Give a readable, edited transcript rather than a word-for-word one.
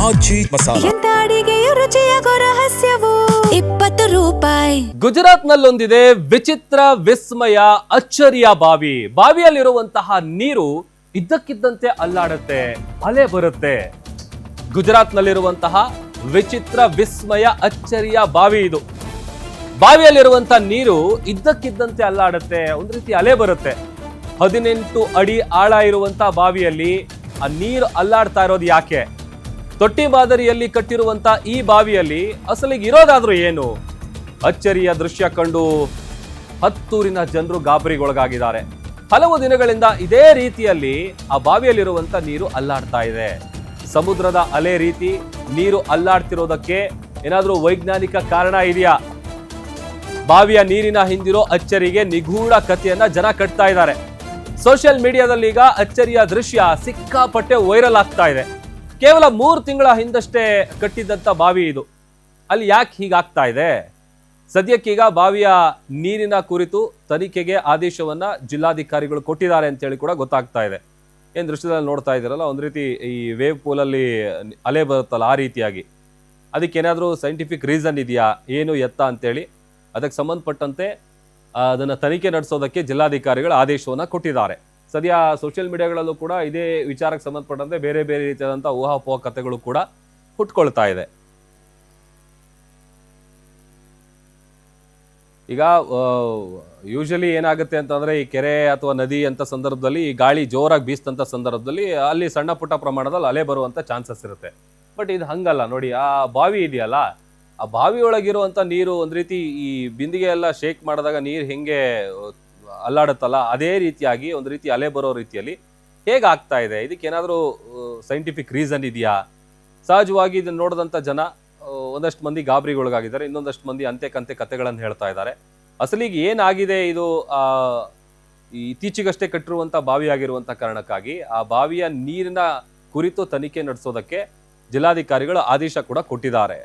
ಆಜಿ ಮಸಾಲ. ಎಂತ ಅಡಿಗೆಯ ರುಚಿಯಾಗೋ ರಹಸ್ಯವು 20 ರೂಪಾಯಿ. ಗುಜರಾತ್ ನಲ್ಲೊಂದಿದೆ ವಿಚಿತ್ರ ವಿಸ್ಮಯ ಅಚ್ಚರಿಯ ಬಾವಿ. ಬಾವಿಯಲ್ಲಿರುವಂತಹ ನೀರು ಇದ್ದಕ್ಕಿದ್ದಂತೆ ಅಲ್ಲಾಡುತ್ತೆ, ಅಲೆ ಬರುತ್ತೆ. ಗುಜರಾತ್ ನಲ್ಲಿರುವಂತಹ ವಿಚಿತ್ರ ವಿಸ್ಮಯ ಅಚ್ಚರಿಯ ಬಾವಿ ಇದು. ಬಾವಿಯಲ್ಲಿರುವಂತಹ ನೀರು ಇದ್ದಕ್ಕಿದ್ದಂತೆ ಅಲ್ಲಾಡುತ್ತೆ, ಒಂದು ರೀತಿ ಅಲೆ ಬರುತ್ತೆ. 18 ಅಡಿ ಆಳ ಇರುವಂತಹ ಬಾವಿಯಲ್ಲಿ ಆ ನೀರು ಅಲ್ಲಾಡ್ತಾ ಇರೋದು ಯಾಕೆ? ತೊಟ್ಟಿ ಮಾದರಿಯಲ್ಲಿ ಕಟ್ಟಿರುವಂತ ಈ ಬಾವಿಯಲ್ಲಿ ಅಸಲಿಗೆ ಇರೋದಾದ್ರೂ ಏನು? ಅಚ್ಚರಿಯ ದೃಶ್ಯ ಕಂಡು ಹತ್ತೂರಿನ ಜನರು ಗಾಬರಿಗೊಳಗಾಗಿದ್ದಾರೆ. ಹಲವು ದಿನಗಳಿಂದ ಇದೇ ರೀತಿಯಲ್ಲಿ ಆ ಬಾವಿಯಲ್ಲಿರುವಂತ ನೀರು ಅಲ್ಲಾಡ್ತಾ ಇದೆ. ಸಮುದ್ರದ ಅಲೆ ರೀತಿ ನೀರು ಅಲ್ಲಾಡ್ತಿರೋದಕ್ಕೆ ಏನಾದ್ರೂ ವೈಜ್ಞಾನಿಕ ಕಾರಣ ಇದೆಯಾ? ಬಾವಿಯ ನೀರಿನ ಹಿಂದಿರೋ ಅಚ್ಚರಿಗೆ ನಿಗೂಢ ಕಥೆಯನ್ನ ಜನ ಕಟ್ತಾ ಇದ್ದಾರೆ. ಸೋಷಿಯಲ್ ಮೀಡಿಯಾದಲ್ಲಿ ಈಗ ಅಚ್ಚರಿಯ ದೃಶ್ಯ ಸಿಕ್ಕಾಪಟ್ಟೆ ವೈರಲ್ ಆಗ್ತಾ ಇದೆ. ಕೇವಲ 3 ತಿಂಗಳ ಹಿಂದಷ್ಟೇ ಕಟ್ಟಿದ್ದಂತ ಬಾವಿ ಇದು. ಅಲ್ಲಿ ಯಾಕೆ ಹೀಗಾಗ್ತಾ ಇದೆ? ಸದ್ಯಕ್ಕೀಗ ಬಾವಿಯ ನೀರಿನ ಕುರಿತು ತನಿಖೆಗೆ ಆದೇಶವನ್ನ ಜಿಲ್ಲಾಧಿಕಾರಿಗಳು ಕೊಟ್ಟಿದ್ದಾರೆ ಅಂತೇಳಿ ಕೂಡ ಗೊತ್ತಾಗ್ತಾ ಇದೆ. ಏನ್ ದೃಶ್ಯದಲ್ಲಿ ನೋಡ್ತಾ ಇದ್ದೀರಲ್ಲ, ಒಂದು ರೀತಿ ಈ ವೇವ್ ಪೂಲಲ್ಲಿ ಅಲೆ ಬರುತ್ತಲ್ಲ, ಆ ರೀತಿಯಾಗಿ. ಅದಕ್ಕೇನಾದ್ರೂ ಸೈಂಟಿಫಿಕ್ ರೀಸನ್ ಇದೆಯಾ, ಏನು ಎತ್ತ ಅಂತೇಳಿ ಅದಕ್ಕೆ ಸಂಬಂಧಪಟ್ಟಂತೆ ಅದನ್ನ ತನಿಖೆ ನಡೆಸೋದಕ್ಕೆ ಜಿಲ್ಲಾಧಿಕಾರಿಗಳು ಆದೇಶವನ್ನ ಕೊಟ್ಟಿದ್ದಾರೆ. ಸದ್ಯ ಸೋಷಿಯಲ್ ಮೀಡಿಯಾಗಳಲ್ಲೂ ಕೂಡ ಇದೇ ವಿಚಾರಕ್ಕೆ ಸಂಬಂಧಪಟ್ಟಂತೆ ಬೇರೆ ಬೇರೆ ರೀತಿಯಾದಂತಹ ಊಹಾಪೋಹ ಕಥೆಗಳು ಕೂಡ ಹುಟ್ಕೊಳ್ತಾ ಇದೆ. ಈಗ ಯೂಶಲಿ ಏನಾಗುತ್ತೆ ಅಂತಂದ್ರೆ, ಈ ಕೆರೆ ಅಥವಾ ನದಿ ಅಂತ ಸಂದರ್ಭದಲ್ಲಿ ಈ ಗಾಳಿ ಜೋರಾಗಿ ಬೀಸ್ತಂತ ಸಂದರ್ಭದಲ್ಲಿ ಅಲ್ಲಿ ಸಣ್ಣ ಪುಟ್ಟ ಪ್ರಮಾಣದಲ್ಲಿ ಅಲೆ ಬರುವಂತ ಚಾನ್ಸಸ್ ಇರುತ್ತೆ. ಬಟ್ ಇದು ಹಂಗಲ್ಲ ನೋಡಿ. ಆ ಬಾವಿ ಇದೆಯಲ್ಲ, ಆ ಬಾವಿ ಒಳಗಿರುವಂತ ನೀರು ಒಂದು ರೀತಿ ಈ ಬಿಂದಿಗೆ ಎಲ್ಲ ಶೇಕ್ ಮಾಡಿದಾಗ ನೀರು ಹೆಂಗೆ ಅಲ್ಲಾಡುತ್ತಲ್ಲ, ಅದೇ ರೀತಿಯಾಗಿ ಒಂದು ರೀತಿ ಅಲೆ ಬರೋ ರೀತಿಯಲ್ಲಿ ಹೇಗೆ ಆಗ್ತಾ ಇದೆ? ಇದಕ್ಕೇನಾದ್ರೂ ಸೈಂಟಿಫಿಕ್ ರೀಸನ್ ಇದೆಯಾ? ಸಹಜವಾಗಿ ಇದನ್ನ ನೋಡಿದಂತ ಜನ ಒಂದಷ್ಟು ಮಂದಿ ಗಾಬರಿಗೊಳಗಾಗಿದ್ದಾರೆ, ಇನ್ನೊಂದಷ್ಟು ಮಂದಿ ಅಂತೆ ಕಂತೆ ಕಥೆಗಳನ್ನು ಹೇಳ್ತಾ ಇದ್ದಾರೆ. ಅಸಲಿಗೆ ಏನಾಗಿದೆ ಇದು? ಇತ್ತೀಚೆಗಷ್ಟೇ ಕಟ್ಟಿರುವಂತ ಬಾವಿ ಆಗಿರುವಂತ ಕಾರಣಕ್ಕಾಗಿ ಆ ಬಾವಿಯ ನೀರಿನ ಕುರಿತು ತನಿಖೆ ನಡೆಸೋದಕ್ಕೆ ಜಿಲ್ಲಾಧಿಕಾರಿಗಳು ಆದೇಶ ಕೂಡ ಕೊಟ್ಟಿದ್ದಾರೆ.